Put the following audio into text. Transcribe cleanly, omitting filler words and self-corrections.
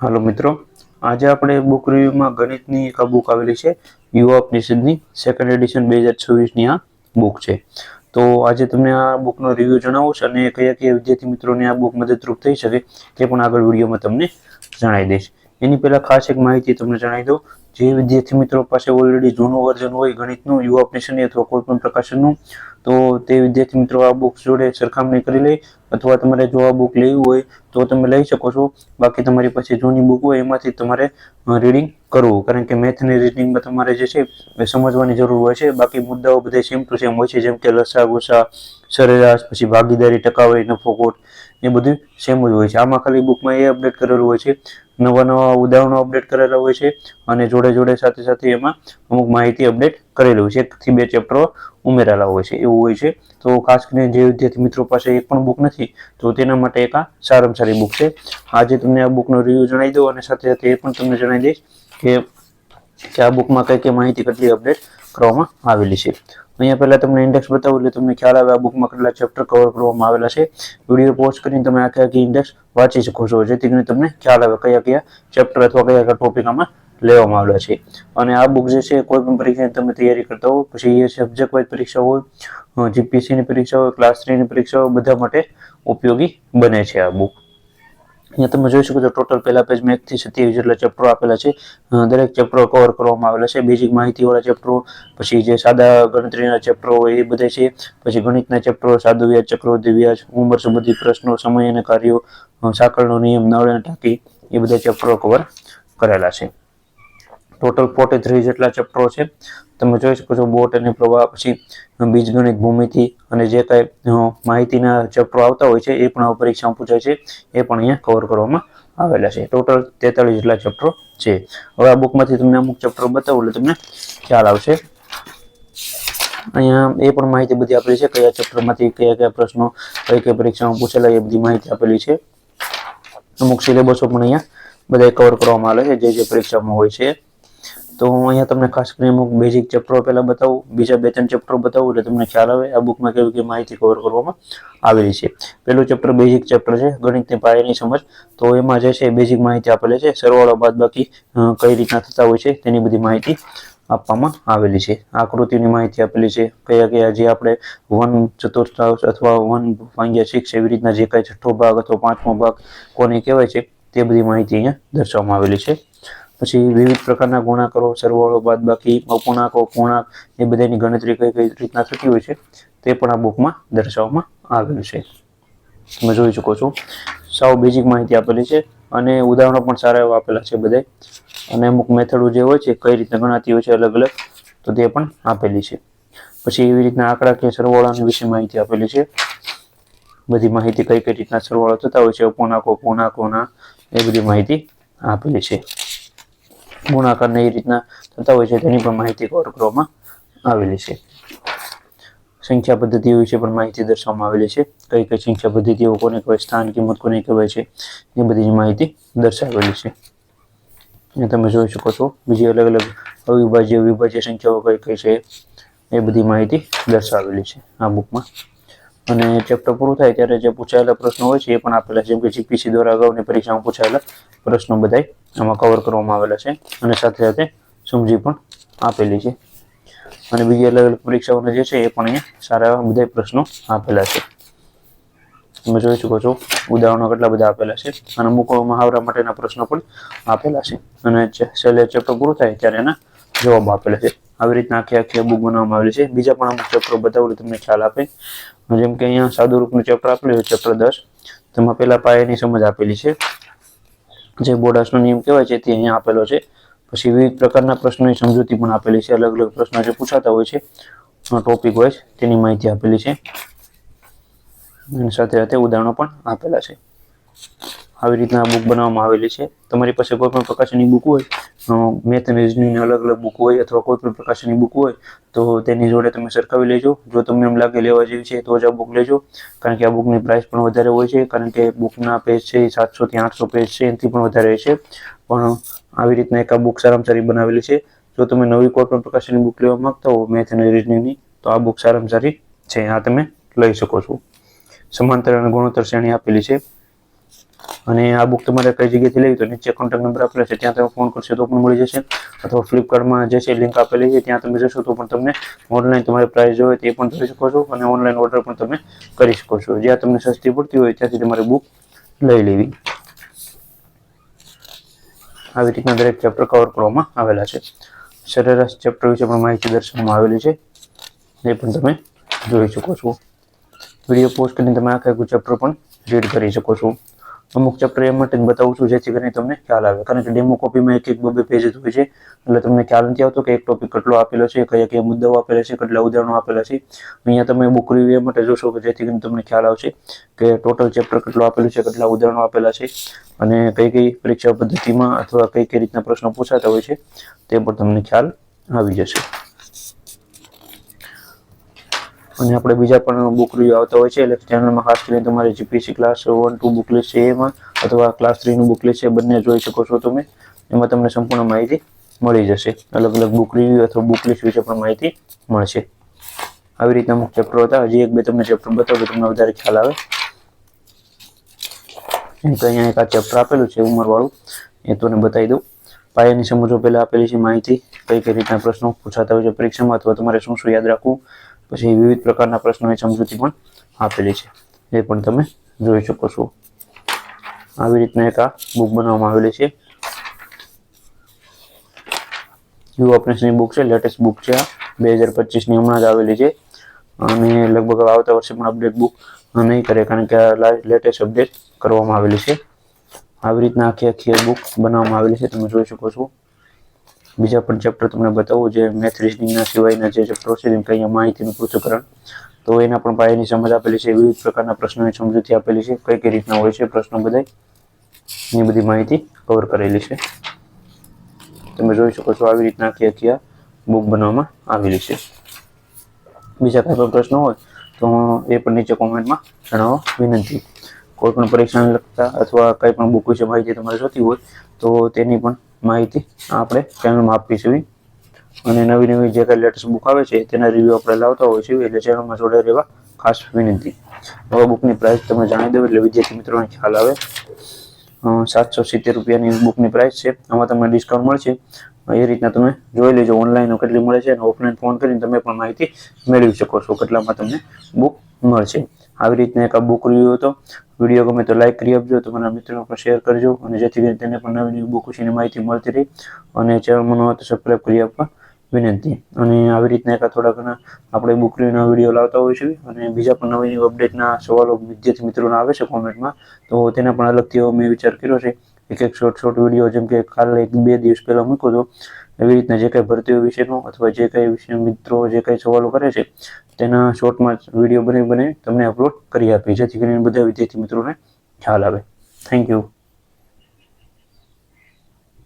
હાલો મિત્રો, આજે આપણે બુક રિવ્યુમાં ગણિતની એક બુક આવેલી છે યુવા ઉપનિષદની સેકન્ડ એડિશન 2026ની આ બુક છે. તો આજે તમને આ બુકનો રિવ્યુ જણાવું છું અને કયા કયા વિદ્યાર્થી મિત્રોને આ બુક મદદરૂપ થઈ શકે તે પણ આગળ વિડીયોમાં તમને જણાવી દઈશ. એની પહેલાં ખાસ એક માહિતી તમને જણાવી દઉં. જે વિદ્યાર્થી મિત્રો પાસે ઓલરેડી જૂનું વર્ઝન હોય ગણિતનું યુવા ઉપનિષદની અથવા કોઈ પણ પ્રકાશનનું, તો તે વિદ્યાર્થી મિત્રો આ બુક જોડે સરખામણી કરી લે, અથવા તમારે જો આ બુક લેવી હોય તો તમે લઈ શકો છો. બાકી તમારી પાસે જૂની બુક હોય એમાંથી તમારે રીડિંગ કરવું, કારણ કે મેથ અને રીડિંગમાં તમારે જે છે એ સમજવાની જરૂર હોય છે. બાકી મુદ્દાઓ બધા સેમ ટુ સેમ હોય છે, જેમ કે લસા ગુસા, સરેરાશ, પછી ભાગીદારી, ટકાવારી, નફો ખોટ, એ બધું સેમ જ હોય છે. આમાં ખાલી બુકમાં એ અપડેટ કરેલું હોય છે, નવા નવા ઉદાહરણો અપડેટ કરેલા હોય છે અને જોડે જોડે સાથે સાથે એમાં અમુક માહિતી અપડેટ કરેલી હોય છે. 1 થી 2 ચેપ્ટરો ઉમેરેલા હોય છે, એવું હોય છે. તો ખાસ કરીને જે વિદ્યાર્થી મિત્રો પાસે એક પણ બુક નથી તો તેના માટે એક આ સારામાં સારી બુક છે. આજે તમને આ બુકનો રિવ્યુ જણાવી દઉં અને સાથે સાથે એ પણ તમને જણાવી દઈશ કે આ બુકમાં કઈ કઈ માહિતી કેટલી અપડેટ કરવામાં આવેલી છે. અહીંયા પહેલા તમને ઇન્ડેક્સ બતાવું એટલે તમને ખ્યાલ આવે આ બુકમાં કેટલા ચેપ્ટર કવર કરવામાં આવેલા છે. વિડીયો પોઝ કરીને તમે આખી ઇન્ડેક્સ વાંચી શકો છો, જેથી કરીને તમને ખ્યાલ આવે કયા કયા ચેપ્ટર અથવા કયા કયા ટોપિક આમાં લેવામાં આવેલા છે. અને આ બુક જે છે કોઈ પણ પરીક્ષાની તમે તૈયારી કરતા હો, પછી એ સબ્જેક્ટ વાઇઝ પરીક્ષા હોય, જીપીએસસીની પરીક્ષા હોય, ક્લાસ 3ની પરીક્ષા હોય, બધા માટે ઉપયોગી બને છે આ બુક. અહીંયા તમે જોઈ શકો છો ટોટલ પહેલા પેજમાં 1 થી 27 જેટલા ચેપ્ટરો આપેલા છે. દરેક ચેપ્ટરો કવર કરવામાં આવેલા છે. બેઝિક માહિતીવાળા ચેપ્ટરો, પછી જે સાદા ગણતરીના ચેપ્ટરો હોય એ બધા છે, પછી ગણિતના ચેપ્ટરો, સાદું વ્યાજ, ચક્રવૃદ્ધિ વ્યાજ, ઉંમર સંબંધિત પ્રશ્નો, સમય અને કાર્યો, સાંકળનો નિયમ, નળ અને ટાંકી, એ બધા ચેપ્ટરો કવર કરેલા છે. ટોટલ 43 જેટલા ચેપ્ટરો છે. તમે જોઈ શકો છો બોટ અને પ્રવાહ, પછી બીજગણિત, ભૂમિતિ અને જે કાંઈ માહિતીના ચેપ્ટરો આવતા હોય છે એ પણ પરીક્ષામાં પૂછાય છે, એ પણ અહીંયા કવર કરવામાં આવેલા છે. ટોટલ 43 જેટલા ચેપ્ટરો છે. હવે આ બુકમાંથી તમને અમુક ચેપ્ટરો બતાવું એટલે તમને ખ્યાલ આવશે. અહીંયા એ પણ માહિતી બધી આપેલી છે, કયા ચેપ્ટરમાંથી કયા કયા પ્રશ્નો કઈ કઈ પરીક્ષામાં પૂછેલા એ બધી માહિતી આપેલી છે. અમુક સિલેબસો પણ અહીંયા બધા કવર કરવામાં આવે છે જે જે પરીક્ષામાં હોય છે. તો હું અહીંયા તમને ખાસ કરીને અમુક બેઝિક ચેપ્ટરો પહેલા બતાવું, બીજા 2-3 ચેપ્ટરો બતાવું એટલે તમને ખ્યાલ આવે આ બુકમાં કેવી કેવી માહિતી કવર કરવામાં આવેલી છે. પહેલું ચેપ્ટર બેઝિક ચેપ્ટર છે, ગણિતની પાયાની સમજ. તો એમાં જે છે બેઝિક માહિતી આપેલી છે, સરવાળો બાદબાકી કઈ રીતના થતા હોય છે તેની બધી માહિતી આપવામાં આવેલી છે. આકૃતિની માહિતી આપેલી છે, કયા કયા જે આપણે 1 ચતુર્થાંશ અથવા 1/6 એવી રીતના જે કાંઈ છઠ્ઠો ભાગ અથવા 5મો ભાગ કોને કહેવાય છે તે બધી માહિતી અહીંયા દર્શાવવામાં આવેલી છે. પછી વિવિધ પ્રકારના ગુણાકારો, સરવાળો, બાદબાકી, અપૂર્ણાંકો, પૂર્ણાંક, એ બધાની ગણતરી કઈ કઈ રીતના થતી હોય છે તે પણ આ બુકમાં દર્શાવવામાં આવેલું છે. તમે જોઈ શકો છો સાવ બેઝિક માહિતી આપેલી છે અને ઉદાહરણો પણ સારા એવા આપેલા છે બધા. અને અમુક મેથડો જે હોય છે કઈ રીતના ગણાતી હોય છે અલગ અલગ, તો તે પણ આપેલી છે. પછી એવી રીતના આંકડાકીય સરવાળાની વિશે માહિતી આપેલી છે. બધી માહિતી કઈ કઈ રીતના સરવાળો થતા હોય છે, અપૂર્ણાંકો, પૂર્ણાંકોના, એ બધી માહિતી આપેલી છે. ગુણાકારને એ રીતના થતા હોય છે તેની પણ માહિતી કવર કરવામાં આવેલી છે. સંખ્યા પદ્ધતિઓ વિશે પણ માહિતી દર્શાવવામાં આવેલી છે, કઈ કઈ સંખ્યા પદ્ધતિઓ કોને કહેવાય, સ્થાન કિંમત કોને કહેવાય છે, એ બધી માહિતી દર્શાવેલી છે. એ તમે જોઈ શકો છો. બીજી અલગ અલગ અવિભાજ્ય, વિભાજ્ય સંખ્યાઓ કઈ કઈ છે એ બધી માહિતી દર્શાવેલી છે આ બુકમાં. અને ચેપ્ટર પૂરું થાય ત્યારે જે પૂછાયેલા પ્રશ્નો હોય છે એ પણ આપેલા છે, જેમ કે જીપીસી દ્વારા અગાઉની પરીક્ષામાં પૂછાયેલા પ્રશ્નો બધા આમાં કવર કરવામાં આવેલા છે અને સાથે સાથે સમજી પણ આપેલી છે. અને બીજી અલગ અલગ પરીક્ષાઓના જે છે એ પણ અહીંયા સારા એવા બધા પ્રશ્નો આપેલા છે. તમે જોઈ શકો છો ઉદાહરણો કેટલા બધા આપેલા છે અને અમુક મહાવરા માટેના પ્રશ્નો પણ આપેલા છે. અને છેલ્લે ચેપ્ટર પૂરું થાય ત્યારે એના જવાબ આપેલા છે. આવી રીતના આખી બુક બનાવવામાં આવેલી છે. બીજા પણ અમુક ચેપ્ટરો બતાવું તમને ખ્યાલ આપે. જેમ કે અહીંયા સાદું રૂપનું ચેપ્ટર આપેલું છે, ચેપ્ટર 10. તેમાં પહેલા પાયાની સમજ આપેલી છે, જે બોડાસનો નિયમ કહેવાય છે તે અહીંયા આપેલો છે. પછી વિવિધ પ્રકારના પ્રશ્નોની સમજૂતી પણ આપેલી છે, અલગ અલગ પ્રશ્નો જે પૂછાતા હોય છે ટોપિક વાઇઝ તેની માહિતી આપેલી છે. અને સાથે સાથે ઉદાહરણો પણ આપેલા છે. આવી રીતના બુક બનાવવામાં આવેલી છે. તમારી પાસે કોઈ પણ પ્રકાશનની બુક હોય, મેથ અને રીઝનિંગની અલગ અલગ બુક હોય અથવા કોઈ પણ પ્રકાશનની બુક હોય તો તેની જોડે તમે સરખાવી લેજો. જો તમને એમ લાગે લેવા જેવી છે તો જ આ બુક લેજો, કારણ કે આ બુકની પ્રાઇસ પણ વધારે હોય છે, કારણ કે બુકના પેજ છે 700 થી 800 પેજ છે, એનાથી પણ વધારે છે. પણ આવી રીતના એક આ બુક સારામાં સારી બનાવેલી છે. જો તમે નવી કોઈ પણ પ્રકાશનની બુક લેવા માંગતા હો મેથ અને રીઝનિંગની, તો આ બુક સારામાં સારી છે, આ તમે લઈ શકો છો. સમાંતર અને ગુણોત્તર શ્રેણી આપેલી છે. અને આ બુક તમારે કઈ જગ્યાએથી લેવી તો નીચે કોન્ટેક્ટ નંબર આપેલો છે, ત્યાં તમે ફોન કરશો તો પણ મળી જશે, અથવા ફ્લિપકાર્ટમાં જે છે લિંક આપેલી છે ત્યાં તમે જશો તો પણ તમને ઓનલાઈન તમારે પ્રાઇસ જોઈએ તે પણ જોઈ શકો છો, અને ઓનલાઈન ઓર્ડર પણ તમે કરી શકો છો. જ્યાં તમને સસ્તી પડતી હોય ત્યાંથી તમારે બુક લઈ લેવી. આવી રીતના દરેક ચેપ્ટર કવર કરવામાં આવેલા છે. સરેરાશ ચેપ્ટર વિશે પણ માહિતી દર્શાવવામાં આવેલી છે, એ પણ તમે જોઈ શકો છો. વિડીયો પોસ્ટ કરીને તમે આખા ચેપ્ટર પણ રીડ કરી શકો છો. અમુક ચેપ્ટર એ માટે બતાવું છું જેથી કરીને તમને ખ્યાલ આવે, કારણ કે ડેમો કોપીમાં એક બે પેજ જ હોય છે, એટલે તમને ખ્યાલ નથી આવતો કે એક ટોપિક કેટલો આપેલો છે, કયા કયા મુદ્દાઓ આપેલા છે, કેટલા ઉદાહરણો આપેલા છે. અહીંયા તમે બુક રિવ્યુ એ માટે જોશો કે જેથી કરીને તમને ખ્યાલ આવશે કે ટોટલ ચેપ્ટર કેટલું આપેલું છે, કેટલા ઉદાહરણો આપેલા છે, અને કઈ કઈ પરીક્ષા પદ્ધતિમાં અથવા કઈ કઈ રીતના પ્રશ્નો પૂછાતા હોય છે તે પણ તમને ખ્યાલ આવી જશે. અને આપણે બીજા પણ બુક રિવ્યુ આવતા હોય છે, એટલે ચેનલમાં ખાસ કરીને તમારે જીપીએસસી ક્લાસ 1-2 બુક લિસ્ટ છે એમાં, અથવા ક્લાસ 3 નું બુક લિસ્ટ છે, બંને જોઈ શકો છો તમે. એમાં તમને સંપૂર્ણ માહિતી મળી જશે. અલગ અલગ બુક રિવ્યુ અથવા બુક લિસ્ટ વિશે પણ માહિતી મળશે. આવી રીતના અમુક ચેપ્ટર હતા. હજી એક બે તમને ચેપ્ટર બતાવું તો તમને વધારે ખ્યાલ આવે. એમ તો અહીંયા એક આ ચેપ્ટર આપેલું છે ઉંમરવાળું, એ તમને બતાવી દઉં. પાયાની સમજો પહેલા આપેલી છે માહિતી, કઈ કઈ રીતના પ્રશ્નો પૂછાતા હોય છે પરીક્ષામાં, અથવા તમારે શું શું યાદ રાખવું. પછી વિવિધ પ્રકારના પ્રશ્નોની સમજૂતી પણ આપેલી છે, એ પણ તમે જોઈ શકો છો. આવી રીતના એક આ બુક બનાવવામાં આવેલી છે. યુ ઓપરેશનની બુક છે, લેટેસ્ટ બુક છે આ 2025ની હમણાં જ આવેલી છે, અને લગભગ આવતા વર્ષે પણ અપડેટ બુક નહીં કરે, કારણ કે આ લેટેસ્ટ અપડેટ કરવામાં આવેલી છે. આવી રીતના આખી બુક બનાવવામાં આવેલી છે, તમે જોઈ શકો છો. બીજા પણ ચેપ્ટર તમને બતાવું, જે મેથ રીઝનિંગના સિવાયના જે ચેપ્ટરો છે, જેમ કે અહીંયા માહિતીનું પૃથ્થકરણ, તો એના પણ પાયાની સમજ આપેલી છે. વિવિધ પ્રકારના પ્રશ્નોની સમજૂતી આપેલી છે, કઈ કઈ રીતના હોય છે પ્રશ્નો બધા, એની બધી માહિતી કવર કરેલી છે. તમે જોઈ શકો છો. આવી રીતના આખી આ બુક બનાવવામાં આવેલી છે. બીજા કઈ પણ પ્રશ્નો હોય તો એ પણ નીચે કોમેન્ટમાં જણાવવા વિનંતી. કોઈ પણ પરીક્ષાને લગતા અથવા કઈ પણ બુક વિશે માહિતી તમારે જોતી હોય તો તેની પણ માહિતી આપણે ચેનલમાં આપી છે. અને નવી નવી જે કઈ લેટેસ્ટ બુક આવે છે તેના રિવ્યુ આપણે લાવતા હોય છે, એટલે ચેનલમાં જોડાઈ રહેવા ખાસ વિનંતી. હવે બુકની પ્રાઇસ તમે જાણી દો એટલે વિદ્યાર્થી મિત્રોને ખ્યાલ આવે. 770 રૂપિયાની બુકની પ્રાઇસ છે. આમાં તમને ડિસ્કાઉન્ટ મળશે, એ રીતના તમે જોઈ લેજો ઓનલાઈન કેટલી મળે છે, અને ઓફલાઈન ફોન કરીને તમે પણ માહિતી મેળવી શકો છો કેટલામાં તમને બુક મળશે. આવી રીતના એક આ બુક રિવ્યુ હતો. વિડીયો ગમે તો લાઈક કરી આપજો, તમારા મિત્રોને પણ શેર કરજો, અને જેથી કરીને તેને પણ નવી નવી બુક વિશેની માહિતી મળતી રહી. અને ચેનલમાં ન હોય તો સબસ્ક્રાઈબ કરી આપવા વિનંતી. અને આવી રીતના એક થોડા ઘણા આપણે બુક રિવ્યુના વિડીયો લાવતા હોય છે, અને બીજા પણ નવી નવી અપડેટના સવાલો વિદ્યાર્થી મિત્રોના આવે છે કોમેન્ટમાં, તો તેના પણ અલગથી મેં વિચાર કર્યો છે. એક શોર્ટ વિડીયો, જેમ કે કાલે 2 દિવસ પહેલા મૂક્યો હતો, એવી રીતના જે કઈ ભરતીઓ વિશેનો અથવા જે કઈ વિષય મિત્રો જે કઈ સવાલો કરે છે તેના શોર્ટમાં વિડીયો બને તમને અપલોડ કરી આપી, જેથી કરીને બધા વિદ્યાર્થી મિત્રોને ખ્યાલ આવે. Thank you.